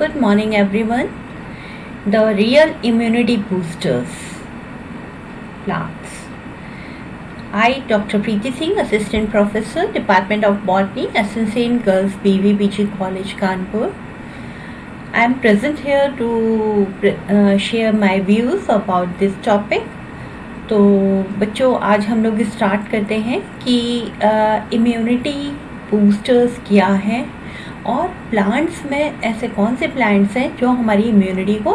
Good morning, everyone. The real immunity boosters plants. I, Dr. Preeti Singh, Assistant Professor, Department of Botany, Ascension Girls BVBG College, Kanpur. I am present here to share my views about this topic. तो बच्चों, आज हम लोग start करते हैं कि immunity boosters क्या हैं और प्लांट्स में ऐसे कौन से प्लांट्स हैं जो हमारी इम्यूनिटी को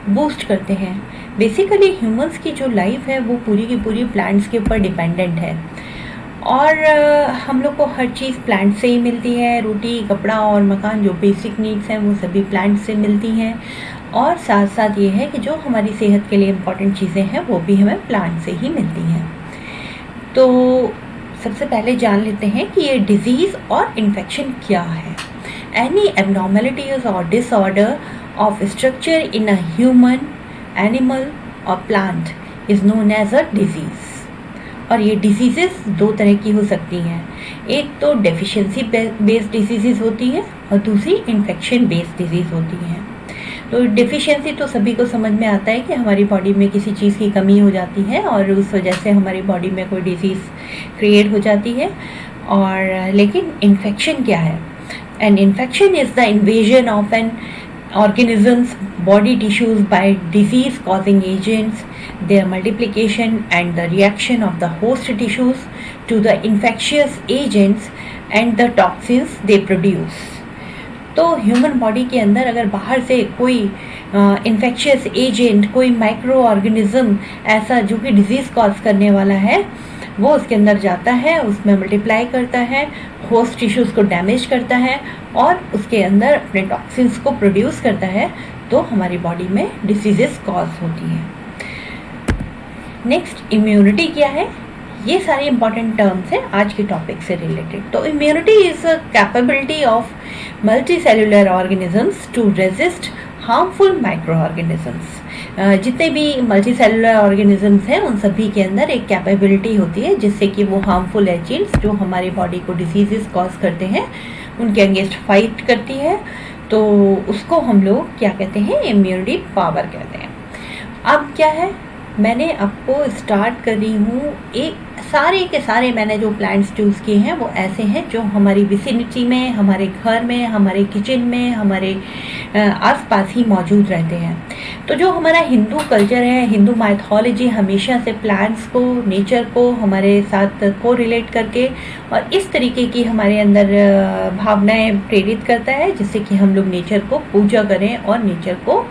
बूस्ट करते हैं। बेसिकली ह्यूमंस की जो लाइफ है वो पूरी की पूरी प्लांट्स के ऊपर डिपेंडेंट है और हम लोग को हर चीज़ प्लांट से ही मिलती है। रोटी, कपड़ा और मकान, जो बेसिक नीड्स हैं वो सभी प्लांट से मिलती हैं। और साथ साथ ये है कि जो हमारी सेहत के लिए इम्पॉर्टेंट चीज़ें हैं वो भी हमें प्लांट से ही मिलती हैं। तो सबसे पहले जान लेते हैं कि ये डिजीज़ और इन्फेक्शन क्या है। एनी एबनॉर्मेलिटीज और disorder of structure in a human, animal और plant is known as a disease. और ये डिजीज़ेस दो तरह की हो सकती हैं। एक तो डेफिशिएंसी बेस्ड डिजीज़ होती है और दूसरी इन्फेक्शन बेस्ड डिजीज़ होती हैं। तो डेफिशिएंसी तो सभी को समझ में आता है कि हमारी बॉडी में किसी चीज़ की कमी हो जाती है और उस वजह से हमारी बॉडी में कोई डिजीज़ क्रिएट हो जाती है। और लेकिन इन्फेक्शन क्या है? An infection is the invasion of an organisms body tissues by disease causing agents, their multiplication and the reaction of the host tissues to the infectious agents and the toxins they produce. तो human body के अंदर अगर बाहर से कोई infectious agent, कोई micro organism ऐसा जो कि डिजीज़ कॉज करने वाला है, वो उसके अंदर जाता है, उसमें मल्टीप्लाई करता है, होस्ट टिश्यूज़ को डैमेज करता है और उसके अंदर अपने टॉक्सिन्स को प्रोड्यूस करता है, तो हमारी बॉडी में डिसीजेस कॉज होती हैं। नेक्स्ट, इम्यूनिटी क्या है? ये सारे इंपॉर्टेंट टर्म्स हैं आज के टॉपिक से रिलेटेड। तो immunity is a capability of multicellular organisms to resist harmful microorganisms. जितने भी मल्टी सेलुलर ऑर्गेनिजम्स हैं उन सभी के अंदर एक कैपेबिलिटी होती है जिससे कि वो हार्मफुल एजेंट्स जो हमारी बॉडी को डिसीजेस कॉज करते हैं उनके अगेंस्ट फाइट करती है। तो उसको हम लोग क्या कहते हैं? इम्यूनिटी पावर कहते हैं। अब क्या है, मैंने आपको स्टार्ट कर रही हूँ, एक सारे के सारे मैंने जो प्लांट्स चूज़ किए हैं वो ऐसे हैं जो हमारी विसिनिटी में, हमारे घर में, हमारे किचन में, हमारे आसपास ही मौजूद रहते हैं। तो जो हमारा हिंदू कल्चर है, हिंदू माइथोलॉजी हमेशा से प्लांट्स को, नेचर को हमारे साथ को रिलेट करके और इस तरीके की हमारे अंदर भावनाएं प्रेरित करता है जिससे कि हम लोग नेचर को पूजा करें और नेचर को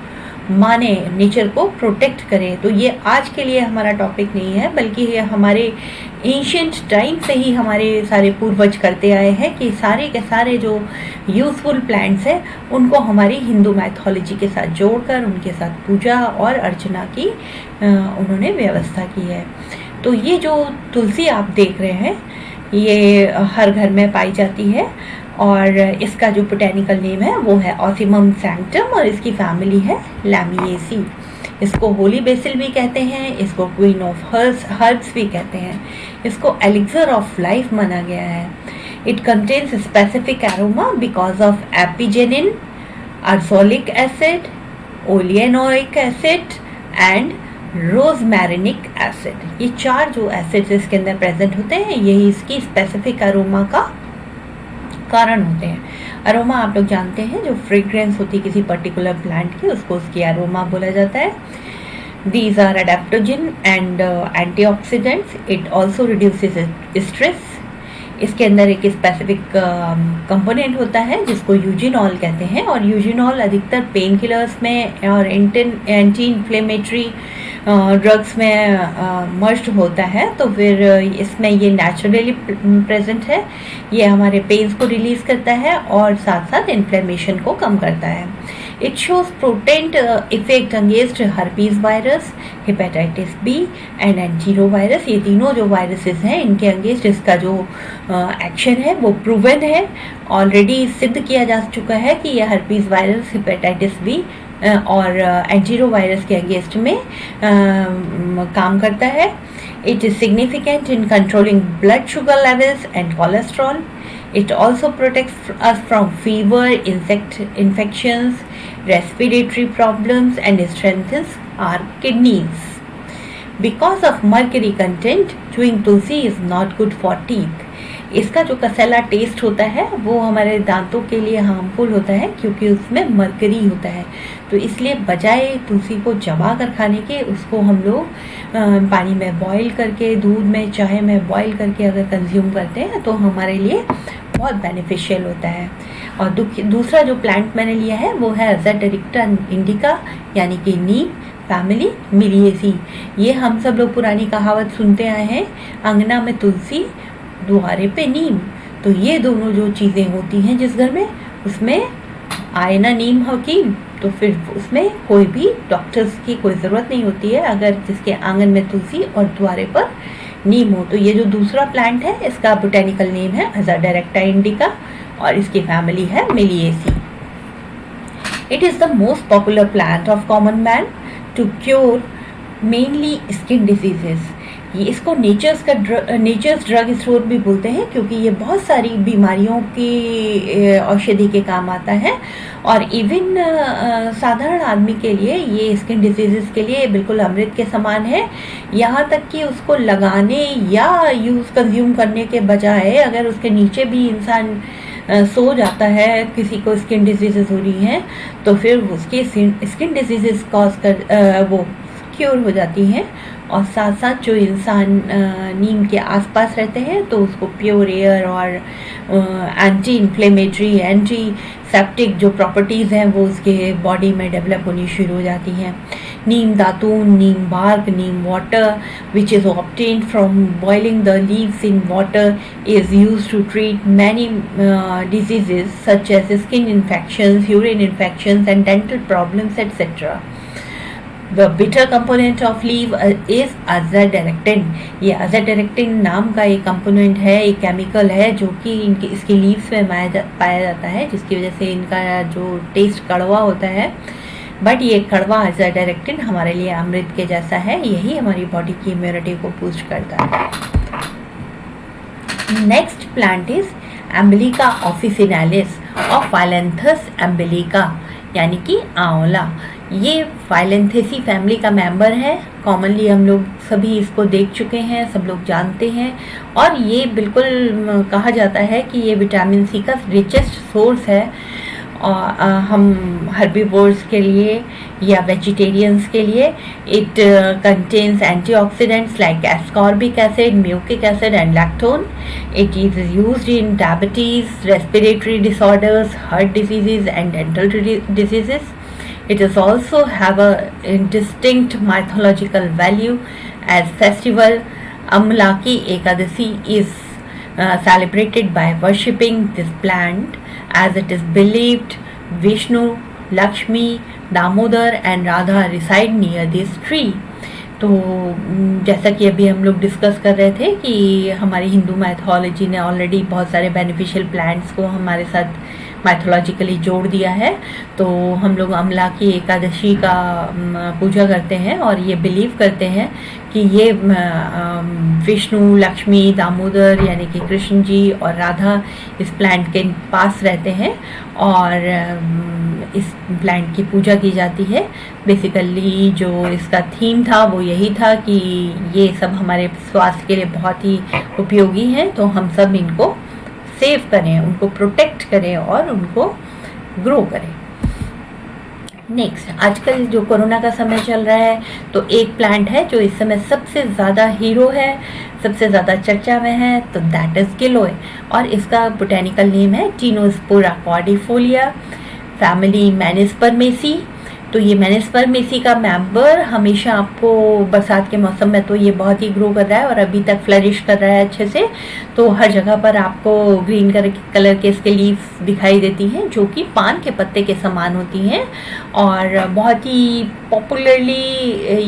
माने, नेचर को प्रोटेक्ट करें। तो ये आज के लिए हमारा टॉपिक नहीं है, बल्कि ये हमारे एंशिएंट टाइम से ही हमारे सारे पूर्वज करते आए हैं कि सारे के सारे जो यूज़फुल प्लांट्स हैं उनको हमारी हिंदू माइथोलॉजी के साथ जोड़कर उनके साथ पूजा और अर्चना की उन्होंने व्यवस्था की है। तो ये जो तुलसी आप देख रहे हैं ये हर घर में पाई जाती है और इसका जो बोटैनिकल नेम है वो है ऑसिमम सैंक्टम और इसकी फैमिली है लैमिएसी। इसको होली बेसिल भी कहते हैं, इसको क्वीन ऑफ हर्ब्स भी कहते हैं, इसको एलिक्सर ऑफ लाइफ माना गया है। It contains specific aroma because of apigenin, ursolic acid, oleanolic acid and rosmarinic acid. ये चार जो एसिड्स इसके अंदर प्रेजेंट होते हैं यही इसकी स्पेसिफिक अरोमा का कारण होते हैं। अरोमा आप लोग जानते हैं, जो फ्रेग्रेंस होती है किसी पर्टिकुलर प्लांट की उसको उसकी अरोमा बोला जाता है। These are adaptogen and antioxidants. It also reduces stress. इसके अंदर एक स्पेसिफिक कंपोनेंट होता है जिसको यूजिनॉल कहते हैं और यूजिनॉल अधिकतर पेन किलर्स में और एंटी इन्फ्लेमेटरी ड्रग्स में मर्ज्ड होता है। तो फिर इसमें ये नेचुरली प्रेजेंट है, ये हमारे पेन्स को रिलीज़ करता है और साथ साथ इन्फ्लेमेशन को कम करता है। It shows potent effect against herpes virus, hepatitis B and enterovirus. ये तीनों जो वायरसेस हैं इनके अगेंस्ट इसका जो एक्शन है वो प्रूवन है, ऑलरेडी सिद्ध किया जा चुका है कि यह हर्पीज वायरस, हेपेटाइटिस बी और एंटीरो वायरस के अगेंस्ट में काम करता है। It is significant in controlling blood sugar levels and cholesterol. It also protects us from fever, infections respiratory problems, and strengthens our kidneys. Because of mercury content, chewing tulsi is not good for teeth. इसका जो कसेला test होता है वो हमारे दांतों के लिए harmful होता है क्योंकि उसमें मरकरी होता है। तो इसलिए बजाय तुलसी को चबा कर खाने के उसको हम लोग पानी में बॉईल करके, दूध में, चाय में बॉईल करके अगर कंज्यूम करते हैं तो हमारे लिए बहुत बेनिफिशियल होता है। और दूसरा जो प्लांट मैंने लिया है वो है अज़ेटेरिक्टा इंडिका यानी कि नीम फैमिली मिलिएसी। ये हम सब लोग पुरानी कहावत सुनते आए हैं, अंगना में तुलसी द्वारे पे नीम। तो ये दोनों जो चीज़ें होती हैं जिस घर में, उसमें आए ना नीम हकीम तो फिर उसमें कोई भी डॉक्टर्स की कोई ज़रूरत नहीं होती है, अगर जिसके आंगन में तुलसी और द्वारे पर नीम हो। तो ये जो दूसरा प्लांट है इसका बोटेनिकल नेम है अज़ेटेरिक्टा इंडिका और इसकी फैमिली है Meliaceae. It is the most popular plant of common man to cure mainly skin diseases. ये इसको नेचर्स ड्रग स्टोर भी बोलते हैं क्योंकि ये बहुत सारी बीमारियों की औषधि के काम आता है। और इवन साधारण आदमी के लिए ये स्किन डिजीज़ के लिए बिल्कुल अमृत के समान है। यहाँ तक कि उसको लगाने या कंज्यूम करने के बजाय अगर उसके नीचे भी इंसान सो जाता है, किसी को स्किन डिजीज़ हो रही हैं तो फिर उसकी स्किन डिजीज़ कॉज कर वो क्योर हो जाती हैं। और साथ साथ जो इंसान नीम के आसपास रहते हैं तो उसको प्योर एयर और एंटी इन्फ्लेमेटरी, एंटी सेप्टिक जो प्रॉपर्टीज़ हैं वो उसके बॉडी में डेवलप होनी शुरू हो जाती हैं। नीम दातून, neem bark, neem water which is obtained from boiling the leaves in water is used to treat many diseases such as skin infections, urine infections and dental problems etc. The bitter component of leaf is azadirachtin। ये azadirachtin नाम का एक component है, एक chemical है जो कि इसकी लीव्स में पाया जाता है, जिसकी वजह से इनका जो टेस्ट कड़वा होता है। बट ये कड़वा azadirachtin हमारे लिए अमृत के जैसा है, यही हमारी बॉडी की इम्यूनिटी को बूस्ट करता है। नेक्स्ट प्लांट इज एम्बलिका ऑफिसिनालिस और फाइलेंथस एम्बलिका यानी कि आंवला। ये फाइलेंथेसी फैमिली का मेंबर है। कॉमनली हम लोग सभी इसको देख चुके हैं, सब लोग जानते हैं। और ये बिल्कुल कहा जाता है कि ये विटामिन सी का रिचेस्ट सोर्स है। और हम हर्बीवोर्स के लिए या वेजिटेरियंस के लिए it contains antioxidants like ascorbic acid, mucic acid and lactone. It is used in diabetes, respiratory disorders, heart diseases and dental diseases. It is also have a distinct mythological value as festival. Amlaki Ekadasi is celebrated by worshipping this plant as it is believed Vishnu, Lakshmi, Damodar and Radha reside near this tree. तो जैसा कि अभी हम लोग discuss कर रहे थे कि हमारी हिंदू मैथोलॉजी ने ऑलरेडी बहुत सारे बेनिफिशियल प्लांट्स को हमारे साथ मैथोलॉजिकली जोड़ दिया है। तो हम लोग अमला की एकादशी का पूजा करते हैं और ये बिलीव करते हैं कि ये विष्णु, लक्ष्मी, दामोदर यानी कि कृष्ण जी और राधा इस प्लांट के पास रहते हैं और इस प्लांट की पूजा की जाती है। बेसिकली जो इसका थीम था वो यही था कि ये सब हमारे स्वास्थ्य के लिए बहुत ही उपयोगी हैं, तो हम सब इनको सेव करें, उनको प्रोटेक्ट करें और उनको ग्रो करें। नेक्स्ट, आजकल जो कोरोना का समय चल रहा है तो एक प्लांट है जो इस समय सबसे ज़्यादा हीरो है, सबसे ज़्यादा चर्चा में है, तो दैट इज़ गिलोय। और इसका बोटेनिकल नेम है टीनोस्पोरा कॉर्डिफोलिया, फैमिली मैनिस्पर्मेसी। तो ये मैनिस्पर्मेसी का मेंबर हमेशा आपको बरसात के मौसम में तो ये बहुत ही ग्रो कर रहा है और अभी तक फ्लरिश कर रहा है अच्छे से। तो हर जगह पर आपको ग्रीन कलर के इसके लीव्स दिखाई देती हैं जो कि पान के पत्ते के समान होती हैं और बहुत ही पॉपुलरली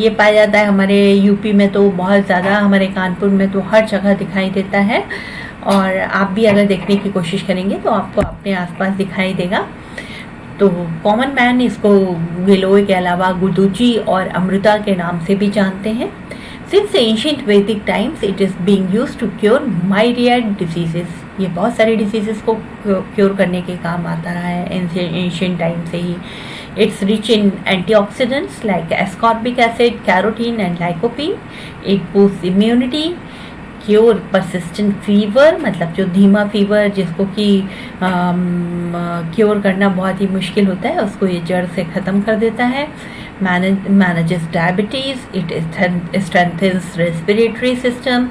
ये पाया जाता है हमारे यूपी में, तो बहुत ज़्यादा, हमारे कानपुर में तो हर जगह दिखाई देता है। और आप भी अगर देखने की कोशिश करेंगे तो आपको अपने आसपास दिखाई देगा। तो कॉमन मैन इसको गिलोय के अलावा गुदुची और अमृता के नाम से भी जानते हैं। Since ancient Vedic times it is being used to cure myriad diseases. ये बहुत सारे डिजीजेस को क्योर करने के काम आता रहा है एंशिएंट टाइम से ही। It's rich in antioxidants like ascorbic acid, carotene and lycopene. It boosts immunity, cure persistent fever, मतलब जो धीमा फीवर जिसको कि क्योर करना बहुत ही मुश्किल होता है, उसको ये जड़ से ख़त्म कर देता है. Manages diabetes. It strengthens respiratory system.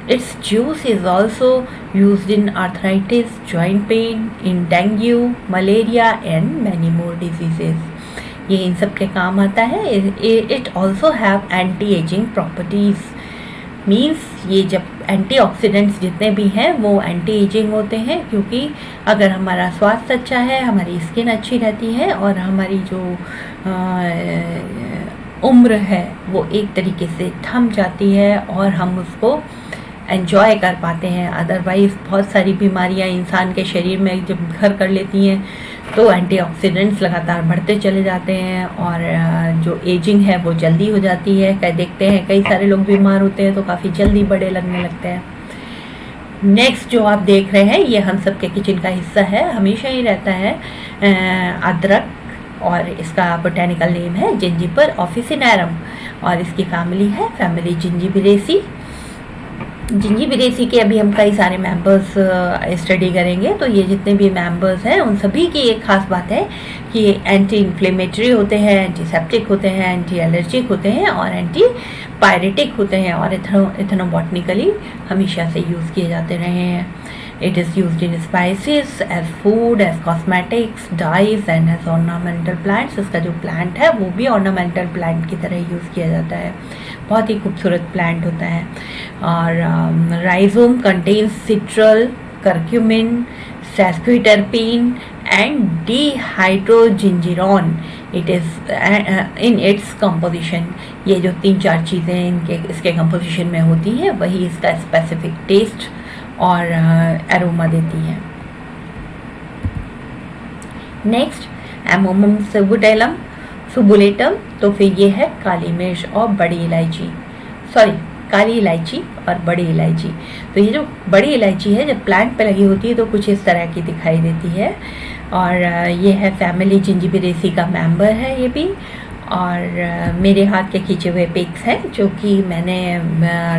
Its juice is also used in arthritis, joint pain, in dengue, malaria and many more diseases. ये इन सब के काम आता है. It also have anti-aging properties. Means ये जब एंटीऑक्सीडेंट्स जितने भी हैं वो एंटी एजिंग होते हैं, क्योंकि अगर हमारा स्वास्थ्य अच्छा है, हमारी स्किन अच्छी रहती है और हमारी जो उम्र है वो एक तरीके से थम जाती है और हम उसको एंजॉय कर पाते हैं. अदरवाइज़ बहुत सारी बीमारियां इंसान के शरीर में जब घर कर लेती हैं तो एंटीऑक्सीडेंट्स लगातार बढ़ते चले जाते हैं और जो एजिंग है वो जल्दी हो जाती है. देखते हैं कई सारे लोग बीमार होते हैं तो काफ़ी जल्दी बड़े लगने लगते हैं. नेक्स्ट जो आप देख रहे हैं ये हम सब के किचन का हिस्सा है, हमेशा ही रहता है, अदरक, और इसका बोटेनिकल नेम है जिंजिपर ऑफिसिनेरम और इसकी फैमिली है फैमिली जिंजिबिरेसी. जिंजिबिरेसी के अभी हम कई सारे मेंबर्स स्टडी करेंगे. तो ये जितने भी मेंबर्स हैं उन सभी की एक खास बात है कि ये एंटी इन्फ्लेमेटरी होते हैं, एंटीसेप्टिक होते हैं, एंटी एलर्जिक होते हैं और एंटी पायरेटिक होते हैं और इथनोबॉटनिकली हमेशा से यूज़ किए जाते रहे हैं. It is used in spices, as food, as cosmetics, dyes and as ornamental plants. इसका जो प्लांट है वो भी ऑर्नामेंटल प्लांट की तरह यूज़ किया जाता है. बहुत ही खूबसूरत प्लांट होता है. और rhizome contains citral, curcumin, sesquiterpene and dehydrozingerone. It is in its composition. ये जो 3-4 चीज़ें इसके कंपोजिशन में होती हैं वही इसका स्पेसिफिक टेस्ट और एरोमा देती हैं. नेक्स्ट एमोमम सुबुलेटम. तो फिर ये है काली मिर्च और बड़ी इलायची, काली इलायची और बड़ी इलायची. तो ये जो बड़ी इलायची है जब प्लांट पे लगी होती है तो कुछ इस तरह की दिखाई देती है. और ये है फैमिली जिंजिबिरेसी का मेंबर है ये भी. और मेरे हाथ के खींचे हुए पिक्स हैं जो कि मैंने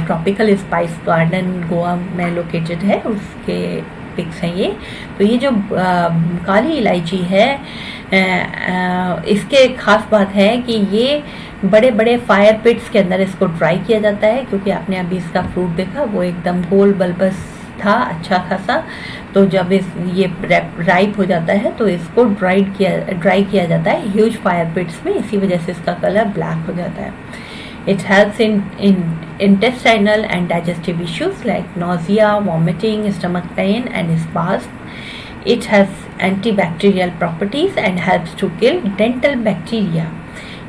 ट्रॉपिकल स्पाइस गार्डन गोवा में लोकेटेड है उसके पिक्स हैं ये. तो ये जो काली इलायची है इसके खास बात है कि ये बड़े बड़े फायर पिट्स के अंदर इसको ड्राई किया जाता है, क्योंकि आपने अभी इसका फ्रूट देखा वो एकदम गोल बल्बस था अच्छा खासा. तो जब ये राइप हो जाता है तो इसको ड्राई किया जाता है ह्यूज फायर पिट्स में, इसी वजह से इसका कलर ब्लैक हो जाता है. It helps in intestinal and digestive issues like nausea, vomiting, stomach pain and spasm. It has antibacterial properties and helps to kill dental bacteria.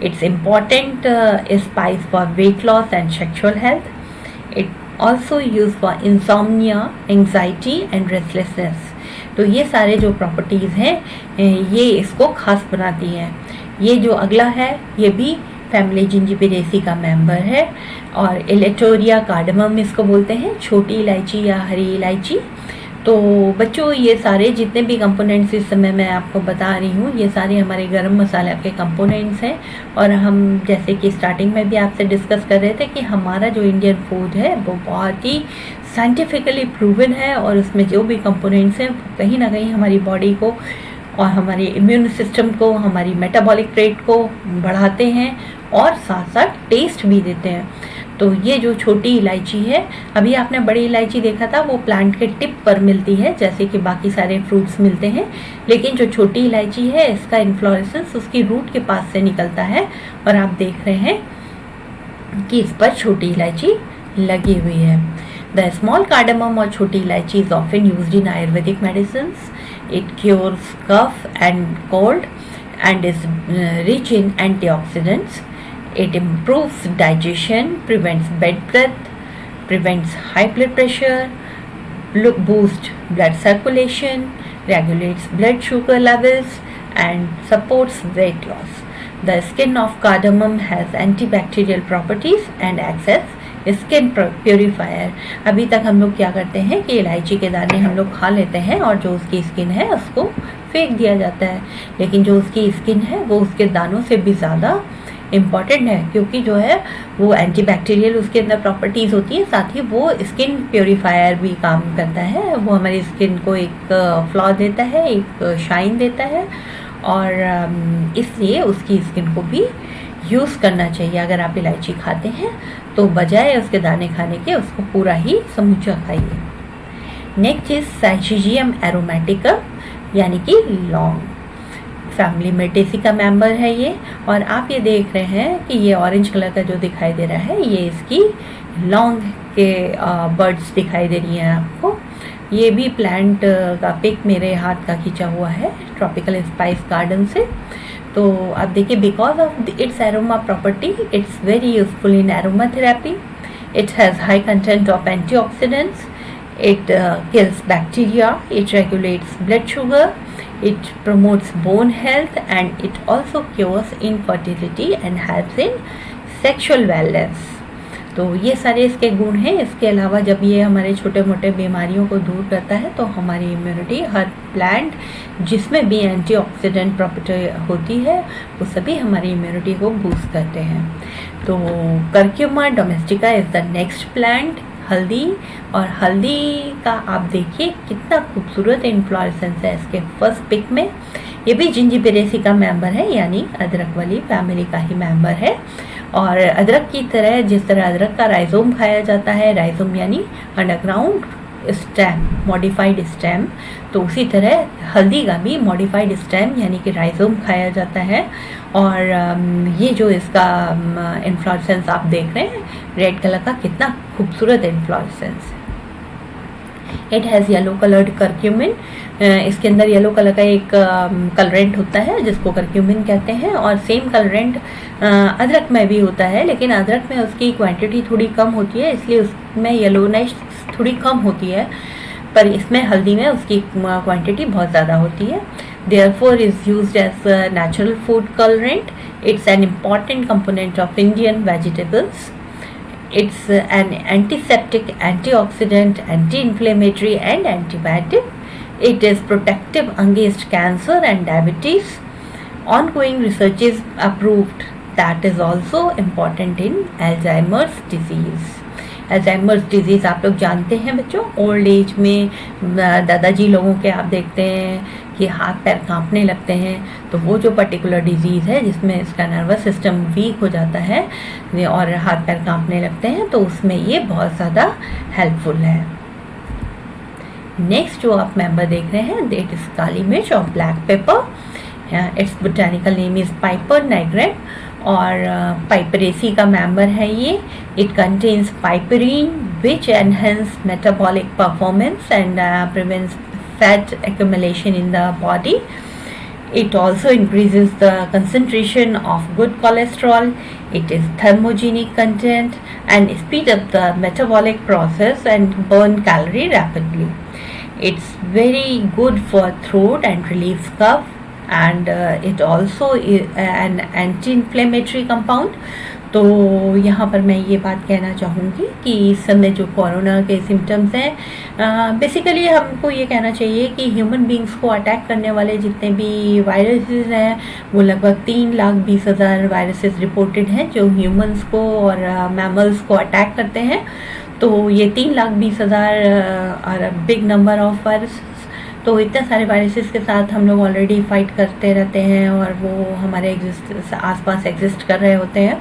It's important spice for weight loss and sexual health. It also used for insomnia, anxiety and restlessness. तो ये सारे जो properties हैं ये इसको खास बनाती हैं. ये जो अगला है ये भी फैमिली जिंजिबिरेसी का मेंबर है और इलेक्टोरिया कार्डमम इसको बोलते हैं, छोटी इलायची या हरी इलायची. तो बच्चों ये सारे जितने भी कंपोनेंट्स इस समय मैं आपको बता रही हूँ ये सारे हमारे गरम मसाला के कंपोनेंट्स हैं. और हम जैसे कि स्टार्टिंग में भी आपसे डिस्कस कर रहे थे कि हमारा जो इंडियन फूड है वो बहुत ही साइंटिफिकली प्रूवन है और उसमें जो भी कंपोनेंट्स हैं कहीं ना कहीं हमारी बॉडी को और हमारी इम्यून सिस्टम को, हमारी मेटाबॉलिक रेट को बढ़ाते हैं और साथ साथ टेस्ट भी देते हैं. तो ये जो छोटी इलायची है, अभी आपने बड़ी इलायची देखा था वो प्लांट के टिप पर मिलती है जैसे कि बाकी सारे फ्रूट्स मिलते हैं, लेकिन जो छोटी इलायची है इसका इन्फ्लोरेसेंस उसकी रूट के पास से निकलता है और आप देख रहे हैं कि इस पर छोटी इलायची लगी हुई है. द स्मॉल कार्डमम और छोटी इलायची is often used in Ayurvedic medicines. It cures cough and cold and is rich in antioxidants. It improves digestion, prevents bad breath, prevents high blood pressure, boosts blood circulation, regulates blood sugar levels and supports weight loss. The skin of cardamom has antibacterial properties and acts as skin purifier. अभी तक हम लोग क्या करते हैं कि इलायची के दाने हम लोग खा लेते हैं और जो उसकी स्किन है उसको फेंक दिया जाता है, लेकिन जो उसकी स्किन है वो उसके दानों से भी ज़्यादा इम्पॉर्टेंट है, क्योंकि जो है वो एंटीबैक्टीरियल उसके अंदर प्रॉपर्टीज़ होती है, साथ ही वो स्किन प्योरीफायर भी काम करता है। वो हमारी स्किन को एक फ्लॉ देता है, एक शाइन देता है, और इसलिए उसकी स्किन को भी यूज़ करना चाहिए। अगर आप इलायची खाते हैं तो बजाय उसके दाने खाने के उसको पूरा ही समूचा खाइए। नेक्स्ट इज सैंचिजियम एरोमेटिका, यानी कि लौंग। फैमिली मेटेसी का मेंबर है ये, और आप ये देख रहे हैं कि ये ऑरेंज कलर का जो दिखाई दे रहा है ये इसकी लौंग के बर्ड्स दिखाई दे रही हैं आपको। ये भी प्लांट का पिक मेरे हाथ का खींचा हुआ है ट्रॉपिकल स्पाइस गार्डन से। तो आप देखिए, because of its aroma property it's very useful in aroma therapy. It has high content of antioxidants, it kills bacteria, it regulates blood sugar, it promotes bone health, and it also cures infertility and helps in sexual wellness। तो ये सारे इसके गुण हैं। इसके अलावा जब ये हमारे छोटे मोटे बीमारियों को दूर करता है तो हमारी इम्यूनिटी, हर प्लांट जिसमें भी एंटीऑक्सीडेंट प्रॉपर्टी होती है वो सभी हमारी इम्यूनिटी को बूस्ट करते हैं। तो Curcuma domestica is the next plant, हल्दी। और हल्दी का आप देखिए कितना खूबसूरत इन्फ्लोरेसेंस है इसके फर्स्ट पिक में। ये भी जिंजिबेरेसी का मेंबर है, यानी अदरक वाली फैमिली का ही मेंबर है। और अदरक की तरह, जिस तरह अदरक का राइजोम खाया जाता है, राइजोम यानी अंडरग्राउंड स्टेम, मॉडिफाइड स्टेम, तो उसी तरह हल्दी का भी मॉडिफाइड स्टेम यानी कि राइजोम खाया जाता है। और ये जो इसका इन्फ्लोरेसेंस आप देख रहे हैं रेड कलर का, कितना खूबसूरत इन्फ्लोरेसेंस है। It has yellow coloured curcumin, इसके अंदर येलो कलर का एक कलरेंट होता है जिसको कर्क्यूमिन कहते हैं। और सेम कलरेंट अदरक में भी होता है, लेकिन अदरक में उसकी क्वांटिटी थोड़ी कम होती है, इसलिए उसमें येलोनेस थोड़ी कम होती है, पर इसमें हल्दी में उसकी क्वांटिटी बहुत ज़्यादा होती है। Therefore is used as a natural food colorant. It's an important component of Indian vegetables. It's an antiseptic, antioxidant, anti-inflammatory and antibiotic. It is protective against cancer and diabetes. Ongoing research is approved that is also important in Alzheimer's disease. Alzheimer's disease आप लोग जानते हैं बच्चों, old age में दादाजी लोगों के आप देखते हैं कि हाथ पैर कांपने लगते हैं, तो वो जो पर्टिकुलर डिजीज़ है जिसमें इसका नर्वस सिस्टम वीक हो जाता है और हाथ पैर कांपने लगते हैं, तो उसमें ये बहुत ज़्यादा हेल्पफुल है। नेक्स्ट जो आप मेंबर देख रहे हैं दैट इज़ काली मिर्च और black pepper. Its botanical name is Piper nigrate, और पाइपरेसी का मेंबर है ये। It contains piperine which enhance metabolic performance and prevents fat accumulation in the body. It also increases the concentration of good cholesterol. It is thermogenic content and speed up the metabolic process and burn calorie rapidly. It's very good for throat and relieves cough, and it also is an anti-inflammatory compound. तो यहाँ पर मैं ये बात कहना चाहूँगी कि इस समय जो कोरोना के सिम्टम्स हैं, बेसिकली हमको ये कहना चाहिए कि ह्यूमन बींग्स को अटैक करने वाले जितने भी वायरसेस हैं वो लगभग 3,20,000 वायरसेस रिपोर्टेड हैं जो ह्यूमंस को और मैमल्स को अटैक करते हैं। तो ये 3,20,000 और बिग नंबर ऑफ वायरस, तो इतने सारे वायरसेस के साथ हम लोग ऑलरेडी फाइट करते रहते हैं और वो हमारे आसपास एग्जिस्ट कर रहे होते हैं।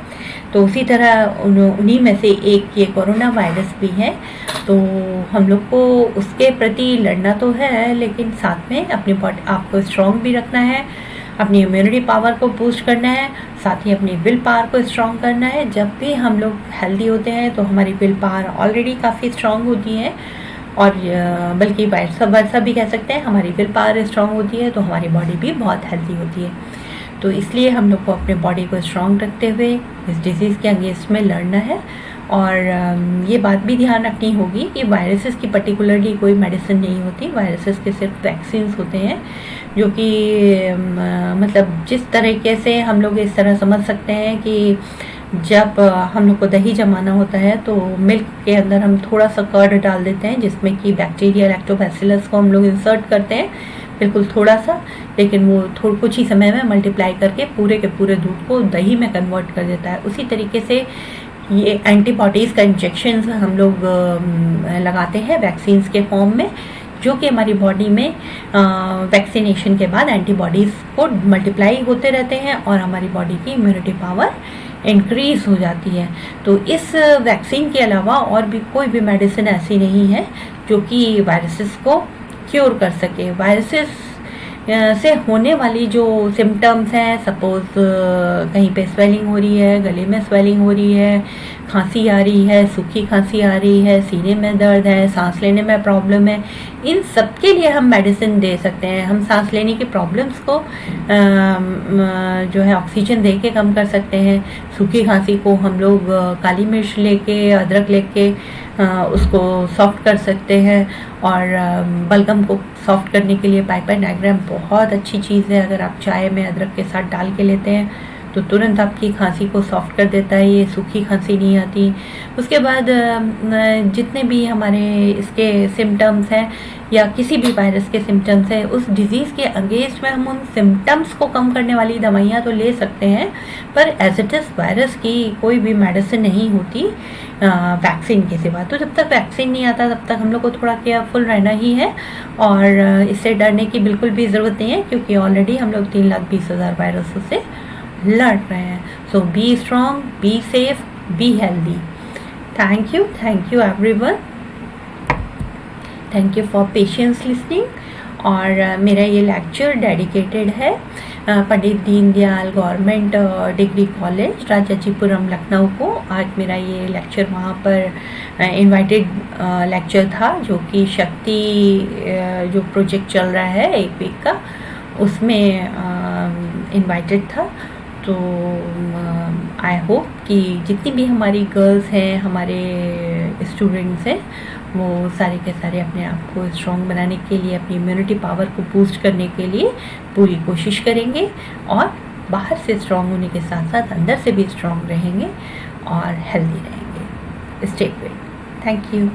तो उसी तरह उन्हीं में से एक ये कोरोना वायरस भी है। तो हम लोग को उसके प्रति लड़ना तो है, लेकिन साथ में अपनी बॉडी आपको स्ट्रॉन्ग भी रखना है, अपनी इम्यूनिटी पावर को बूस्ट करना है, साथ ही अपनी विल पावर को स्ट्रॉन्ग करना है। जब भी हम लोग हेल्दी होते हैं तो हमारी विल पावर ऑलरेडी काफ़ी स्ट्रॉन्ग होती है, और बल्कि वैसा भी कह सकते हैं हमारी विल पावर स्ट्रॉन्ग होती है तो हमारी बॉडी भी बहुत हेल्दी होती है। तो इसलिए हम लोग को अपने बॉडी को स्ट्रॉन्ग रखते हुए इस डिज़ीज़ के अगेंस्ट में लड़ना है। और ये बात भी ध्यान रखनी होगी कि वायरसेस की पर्टिकुलरली कोई मेडिसिन नहीं होती, वायरसेस के सिर्फ वैक्सीन्स होते हैं, जो कि मतलब जिस तरीके से हम लोग इस तरह समझ सकते हैं कि जब हम लोग को दही जमाना होता है तो मिल्क के अंदर हम थोड़ा सा कर्ड डाल देते हैं जिसमें कि बैक्टीरिया लैक्टोबैसिलस को हम लोग इंसर्ट करते हैं, बिल्कुल थोड़ा सा, लेकिन वो कुछ ही समय में मल्टीप्लाई करके पूरे के पूरे दूध को दही में कन्वर्ट कर देता है। उसी तरीके से ये एंटीबॉडीज़ का इंजेक्शन हम लोग लगाते हैं वैक्सीन्स के फॉर्म में, जो कि हमारी बॉडी में वैक्सीनेशन के बाद एंटीबॉडीज़ को मल्टीप्लाई होते रहते हैं और हमारी बॉडी की इम्यूनिटी पावर इंक्रीज़ हो जाती है। तो इस वैक्सीन के अलावा और भी कोई भी मेडिसिन ऐसी नहीं है जो कि वायरसेस को क्योर कर सके। वायरसेस से होने वाली जो सिम्टम्स हैं, सपोज़ कहीं पे स्वेलिंग हो रही है, गले में स्वेलिंग हो रही है, खांसी आ रही है, सूखी खांसी आ रही है, सीने में दर्द है, सांस लेने में प्रॉब्लम है, इन सब के लिए हम मेडिसिन दे सकते हैं। हम सांस लेने की प्रॉब्लम्स को जो है ऑक्सीजन दे के कम कर सकते हैं। सूखी खांसी को हम लोग काली मिर्च लेके, अदरक लेके उसको सॉफ्ट कर सकते हैं। और बलगम को सॉफ्ट करने के लिए पाइपर डायग्राम बहुत अच्छी चीज़ है। अगर आप चाय में अदरक के साथ डाल के लेते हैं तो तुरंत आपकी खांसी को सॉफ्ट कर देता है, ये सूखी खांसी नहीं आती। उसके बाद जितने भी हमारे इसके सिम्टम्स हैं या किसी भी वायरस के सिम्टम्स हैं, उस डिज़ीज़ के अगेंस्ट में हम उन सिम्टम्स को कम करने वाली दवाइयाँ तो ले सकते हैं, पर एज इट इज़ वायरस की कोई भी मेडिसिन नहीं होती वैक्सीन के सिवा। तो जब तक वैक्सीन नहीं आता तब तक हम लोग को थोड़ा केयरफुल रहना ही है और इससे डरने की बिल्कुल भी ज़रूरत नहीं है, क्योंकि ऑलरेडी हम लोग 3,20,000 वायरसों से लड़ रहे हैं। So be strong, be safe, be healthy. Thank you everyone, thank you for patience listening. और मेरा ये लेक्चर डेडिकेटेड है Pandit Deendayal government degree college Rajajipuram Lucknow को। आज मेरा ये लेक्चर वहाँ पर इनवाइटेड लेक्चर था, जो कि शक्ति जो प्रोजेक्ट चल रहा है 1 वीक का, उसमें इनवाइटेड था। तो आई होप कि जितनी भी हमारी गर्ल्स हैं, हमारे स्टूडेंट्स हैं, वो सारे के सारे अपने आप को स्ट्रॉन्ग बनाने के लिए, अपनी इम्यूनिटी पावर को बूस्ट करने के लिए पूरी कोशिश करेंगे और बाहर से स्ट्रॉन्ग होने के साथ साथ अंदर से भी स्ट्रॉन्ग रहेंगे और हेल्दी रहेंगे। Stay fit. Thank you.